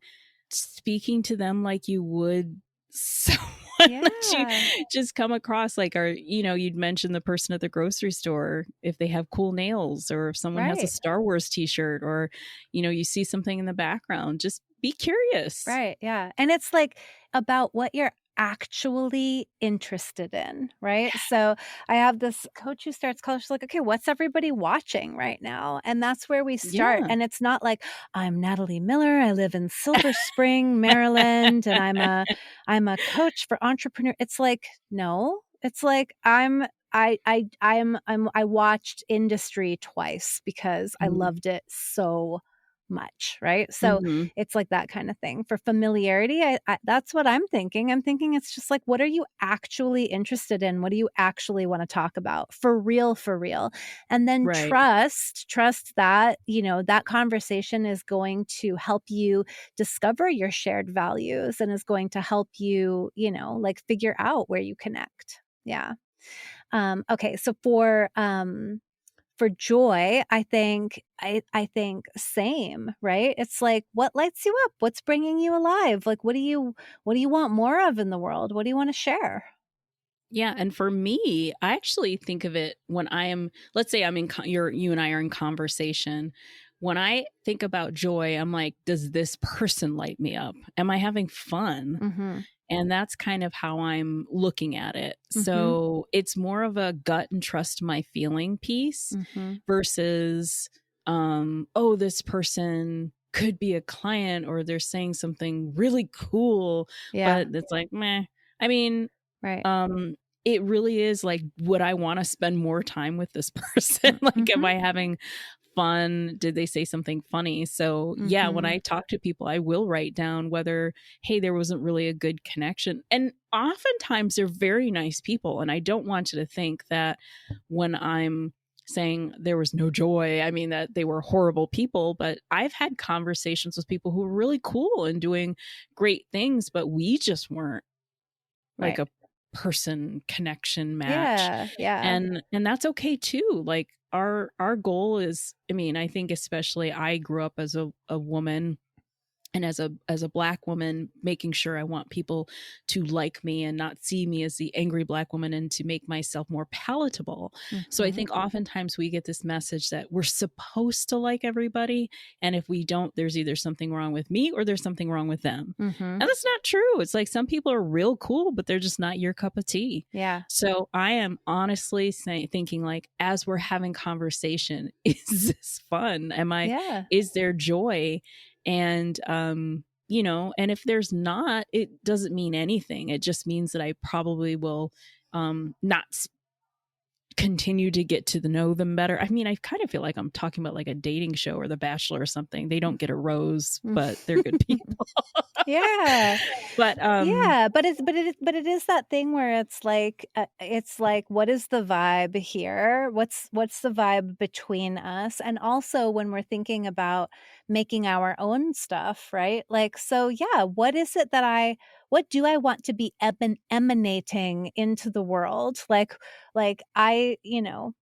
speaking to them like you would someone that you Yeah. just come across, like, or you'd mention the person at the grocery store if they have cool nails, or if someone has a Right. Star Wars t-shirt, or you see something in the background, just be curious. Right. Yeah. And it's like about what you're actually interested in, right? So I have this coach who starts college. She's like, okay, what's everybody watching right now? And that's where we start. Yeah. And it's not like I'm Natalie Miller. I live in Silver Spring, Maryland, and I'm a coach for entrepreneur. It's like, no, it's like I watched Industry twice because I loved it so much, right? So Mm-hmm. it's like that kind of thing. For familiarity, that's what I'm thinking. I'm thinking it's just like, what are you actually interested in? What do you actually want to talk about? For real, for real. And then Right. trust that, that conversation is going to help you discover your shared values and is going to help you, like figure out where you connect. Yeah. Okay. So for joy, I think same, right? It's like, what lights you up? What's bringing you alive? Like, what do you want more of in the world? What do you want to share? Yeah, and for me, I actually think of it when I am, let's say I'm in you and I are in conversation. When I think about joy, I'm like, does this person light me up? Am I having fun? Mm-hmm. And that's kind of how I'm looking at it. Mm-hmm. So it's more of a gut and trust my feeling piece Mm-hmm. versus, oh, this person could be a client, or they're saying something really cool, Yeah. but it's like, meh. I mean, Right. um, it really is like, would I want to spend more time with this person? Like, Mm-hmm. am I having fun? Did they say something funny? So yeah, when Mm-hmm. I talk to people, I will write down whether, hey, there wasn't really a good connection. And oftentimes they're very nice people. And I don't want you to think that when I'm saying there was no joy, I mean that they were horrible people, but I've had conversations with people who were really cool and doing great things, but we just weren't like Right. a person connection match. Yeah. Yeah. And that's okay too. Like our goal is, I mean, I think especially I grew up as a woman, and as a black woman, making sure I want people to like me and not see me as the angry black woman, and to make myself more palatable. So I Mm-hmm. think oftentimes we get this message that we're supposed to like everybody, and if we don't, there's either something wrong with me or there's something wrong with them. Mm-hmm. And that's not true. It's like some people are real cool, but they're just not your cup of tea. Yeah. So I am honestly thinking, like, as we're having conversation, is this fun? Yeah. Is there joy? And and if there's not, it doesn't mean anything. It just means that I probably will not continue to get to know them better. I mean, I kind of feel like I'm talking about like a dating show or The Bachelor or something. They don't get a rose, but they're good people. Yeah. But Yeah, but it is that thing where it's like what is the vibe here? What's the vibe between us? And also when we're thinking about making our own stuff, right? Like, so yeah, what do I want to be emanating into the world? Like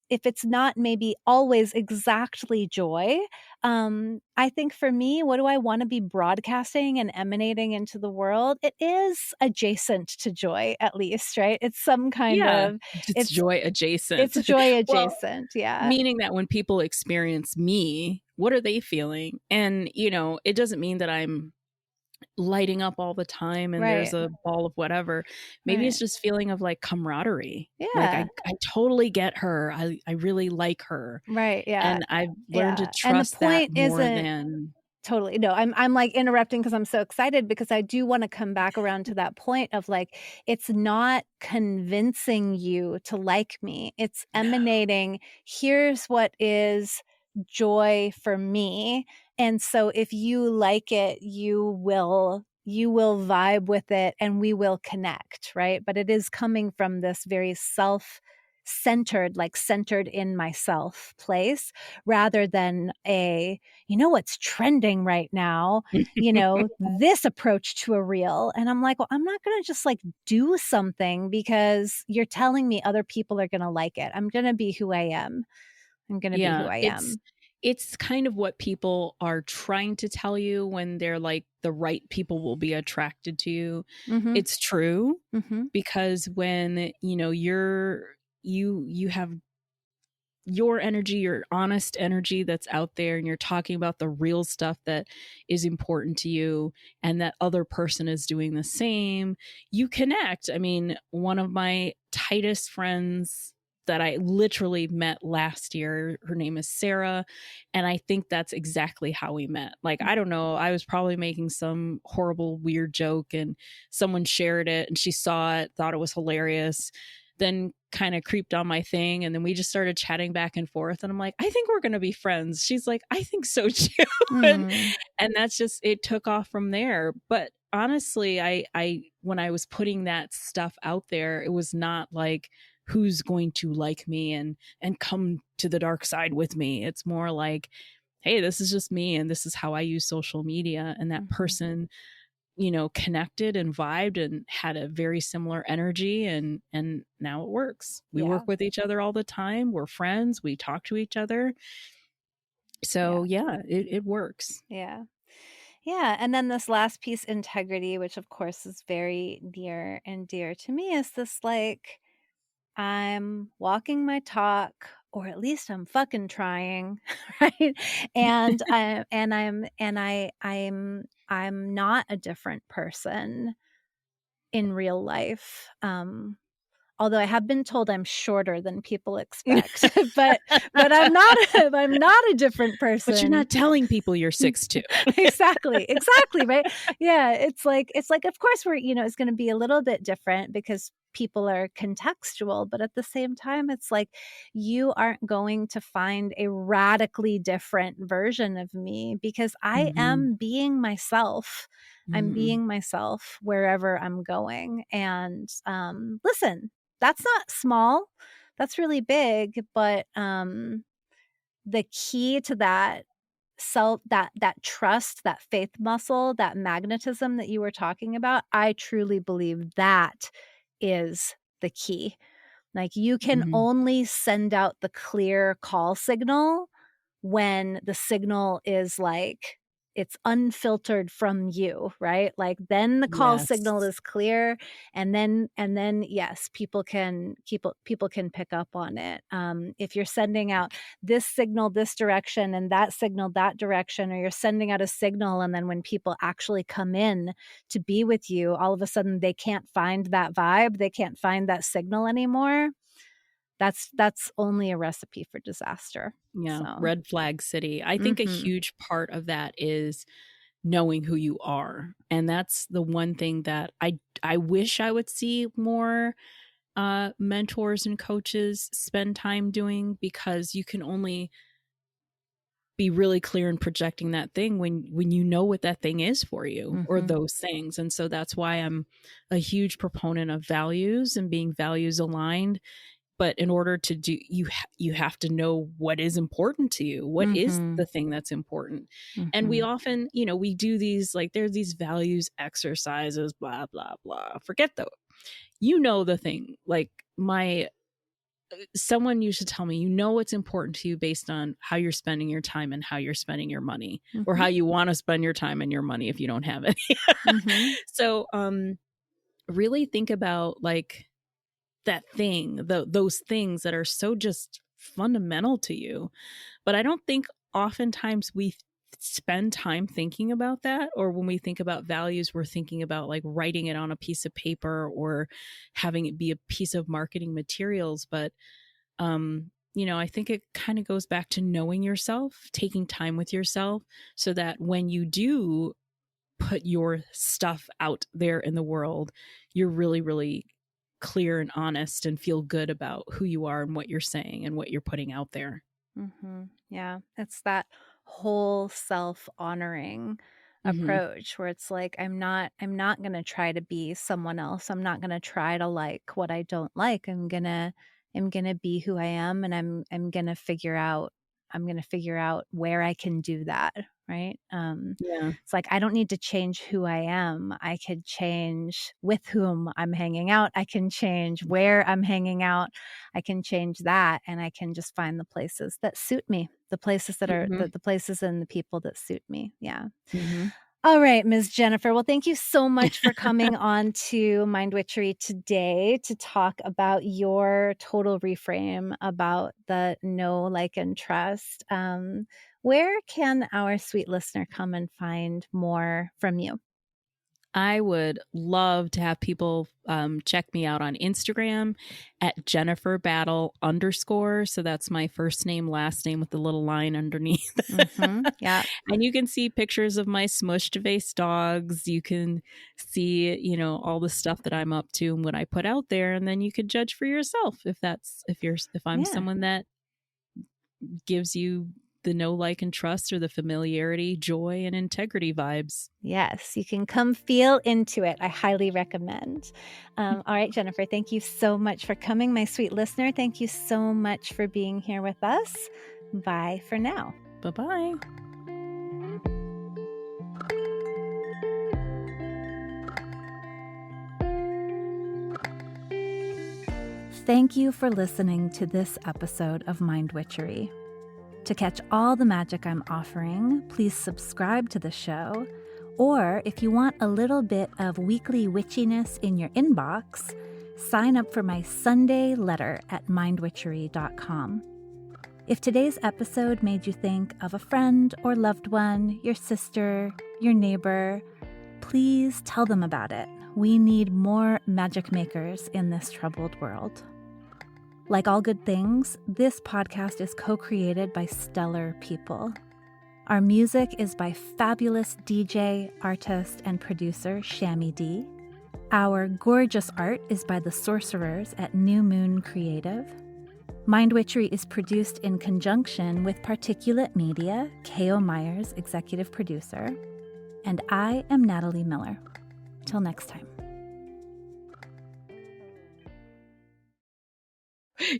if it's not maybe always exactly joy, I think for me, what do I want to be broadcasting and emanating into the world? It is adjacent to joy, at least, right? It's some kind yeah, of, it's it's, joy adjacent. it's joy Well, adjacent. Yeah. meaning that when people experience me, what are they feeling? And it doesn't mean that I'm lighting up all the time and Right. there's a ball of whatever. Maybe Right. it's just feeling of like camaraderie. Like Yeah. I totally get her. I really like her. Right. Yeah. And I've learned to Yeah. And the trust that point more isn't than totally. No, I'm, like, interrupting because 'cause I'm so excited because I do wanna come back around to that point of, like, it's not convincing you to like me. It's emanating, "Here's what is joy for me," and so if you like it, you will vibe with it, and we will connect, right? But it is coming from this very self-centered, like, centered in myself place rather than a you know what's trending right now, this approach to a reel. And I'm like, well, I'm not going to just like do something because you're telling me other people are going to like it. I'm going to be who I am. I'm going to be who yeah, I am. it's kind of what people are trying to tell you when they're like the right people will be attracted to you. Mhm. It's true Mhm. because when, you have your energy, your honest energy that's out there, and you're talking about the real stuff that is important to you, and that other person is doing the same, you connect. I mean, one of my tightest friends that I literally met last year, her name is Sarah. And I think that's exactly how we met. Like, I don't know, I was probably making some horrible, weird joke, and someone shared it and she saw it, thought it was hilarious, then kind of creeped on my thing, and then we just started chatting back and forth, and I'm like, I think we're going to be friends. She's like, I think so too. and, Mm. and that's just, it took off from there. But honestly, I when I was putting that stuff out there, it was not like who's going to like me and come to the dark side with me. It's more like, hey, this is just me and this is how I use social media. And that Mhm. person, connected and vibed and had a very similar energy, and now it works. We Yeah. work with each other all the time. We're friends. We talk to each other. Yeah. So yeah, it works. Yeah. Yeah, and then this last piece, integrity, which of course is very near and dear to me, is this like I'm walking my talk, or at least I'm fucking trying, right? And I'm not a different person in real life. Although I have been told I'm shorter than people expect, but I'm not a different But you're person. not telling people you're 6'2". Exactly, exactly, right? Yeah, it's like, of course, it's gonna be a little bit different because people are contextual, but at the same time, it's like you aren't going to find a radically different version of me because I Mm-hmm. am being myself. I'm Mm-hmm. being myself wherever I'm going, and, listen, that's not small, that's really big, but, the key to that that trust, that faith muscle, that magnetism that you were talking about, I truly believe that is the key. Like, you can Mm-hmm. only send out the clear call signal when the signal is, like, it's unfiltered from you, right? Like, then the call signal Yes. is clear, and then, yes, people can pick up on it. If you're sending out this signal this direction and that signal that direction, or you're sending out a signal and then when people actually come in to be with you, all of a sudden they can't find that vibe, they can't find that signal anymore. That's only a recipe for disaster. Yeah. So, Red flag city. I think a mhm, huge part of that is knowing who you are. And that's the one thing that I wish I would see more mentors and coaches spend time doing, because you can only be really clear in projecting that thing when you know what that thing is for you, or mhm, those things. And so that's why I'm a huge proponent of values and being values aligned. But in order to do, you have to know what is important to you, what is mhm, the thing that's important. And we mhm, often, we do these, like, there's these values exercises, blah blah blah. Forget though, the thing, like, my someone used to tell me, what's important to you based on how you're spending your time and how you're spending your money, or mhm, how you want to spend your time and your money if you don't have it. mhm, So really think about, like, that thing, those things that are so just fundamental to you. But I don't think oftentimes we spend time thinking about that. Or when we think about values, we're thinking about like writing it on a piece of paper or having it be a piece of marketing materials. But I think it kind of goes back to knowing yourself, taking time with yourself, so that when you do put your stuff out there in the world, you're really, really clear and honest and feel good about who you are and what you're saying and what you're putting out there. Mm-hmm. Yeah. It's that whole self-honoring Mm-hmm. approach where it's like, I'm not going to try to be someone else. I'm not going to try to like what I don't like. I'm going to be who I am, and I'm going to figure out where I can do that. Right. Yeah. It's like, I don't need to change who I am. I could change with whom I'm hanging out. I can change where I'm hanging out. I can change that, and I can just find the places that suit me, the places that are Mm-hmm. the places and the people that suit me. Yeah. Mm-hmm. All right, Ms. Jennifer. Well, thank you so much for coming on to Mind Witchery today to talk about your total reframe about the know, like, and trust. Where can our sweet listener come and find more from you? I would love to have people check me out on Instagram at Jennifer Battle _. So that's my first name, last name with the little line underneath. Mm-hmm. Yeah. And you can see pictures of my smushed face dogs. You can see, all the stuff that I'm up to and what I put out there. And then you could judge for yourself if I'm someone that gives you the know, like, and trust, or the familiarity, joy, and integrity vibes. Yes, you can come feel into it. I highly recommend. All right, Jennifer, thank you so much for coming. My sweet listener, thank you so much for being here with us. Bye for now. Bye-bye. Thank you for listening to this episode of Mind Witchery. To catch all the magic I'm offering, please subscribe to the show. Or if you want a little bit of weekly witchiness in your inbox, sign up for my Sunday letter at mindwitchery.com. If today's episode made you think of a friend or loved one, your sister, your neighbor, please tell them about it. We need more magic makers in this troubled world. Like all good things, this podcast is co-created by stellar people. Our music is by fabulous DJ, artist, and producer Shammy D. Our gorgeous art is by the sorcerers at New Moon Creative. Mind Witchery is produced in conjunction with Particulate Media, K.O. Myers, executive producer. And I am Natalie Miller. Till next time.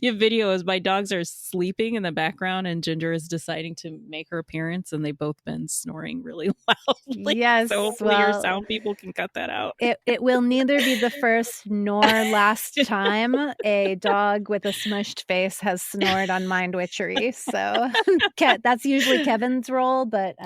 Your video is my dogs are sleeping in the background and Ginger is deciding to make her appearance, and they've both been snoring really loudly. Yes, so hopefully your sound people can cut that out. It will neither be the first nor last time a dog with a smushed face has snored on Mind Witchery. So that's usually Kevin's role, but